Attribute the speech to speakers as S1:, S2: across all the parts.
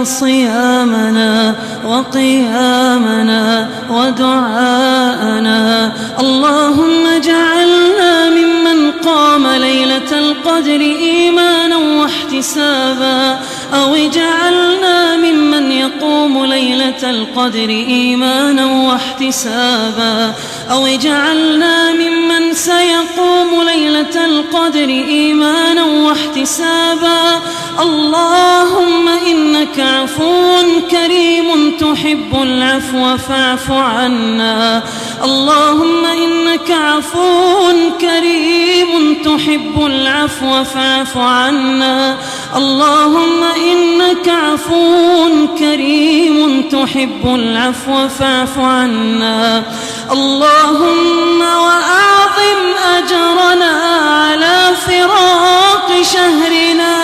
S1: صيامنا وقيامنا ودعاءنا. اللهم اجعلنا ممن قام ليلة القدر إيمانا واحتسابا، أو اجعلنا ممن يقوم ليلة القدر إيمانا واحتسابا، أو اجعلنا ممن سيقوم ليلة القدر إيمانا واحتسابا. اللهم إنك عفو كريم تحب العفو فاعف عنا. اللهم إنك عفو كريم تحب العفو فاعف عنا. اللهم إنك عفو كريم تحب العفو فاعف عنا. اللهم وأعظم أجرنا على فراق شهرنا.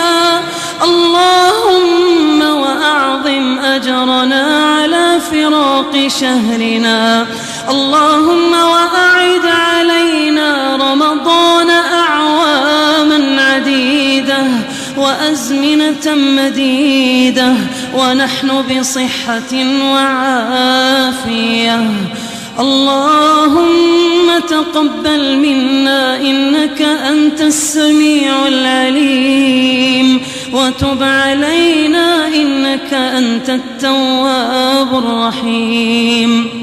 S1: اللهم وأعظم أجرنا على فراق شهرنا. اللهم وأعد علينا رمضان أعواما عديدة وأزمنة مديدة ونحن بصحة وعافية. اللهم تقبل منا إنك أنت السميع العليم، وتب علينا إنك أنت التواب الرحيم.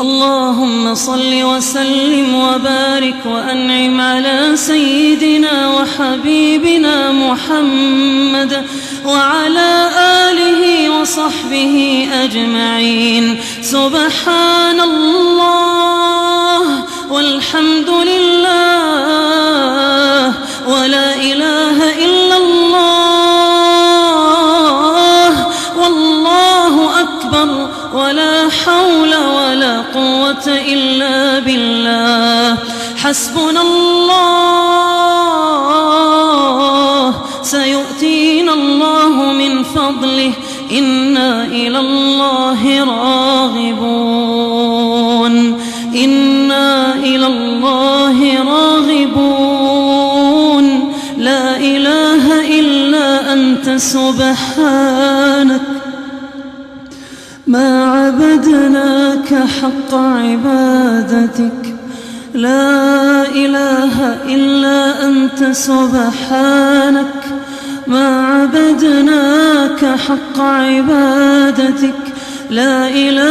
S1: اللهم صل وسلم وبارك وأنعم على سيدنا وحبيبنا محمد وعلى آله وصحبه أجمعين. سبحان الله والحمد لله ولا إله إلا الله والله أكبر ولا حول ولا قوة إلا بالله. حسبنا الله سيؤتينا الله من فضله إنا إلى الله راغبون. إنا إلى الله راغبون. لا إله إلا أنت سبحانك ما عبدناك حق عبادتك. لا إله إلا أنت سبحانك ما عبدناك حق عبادتك. لا إله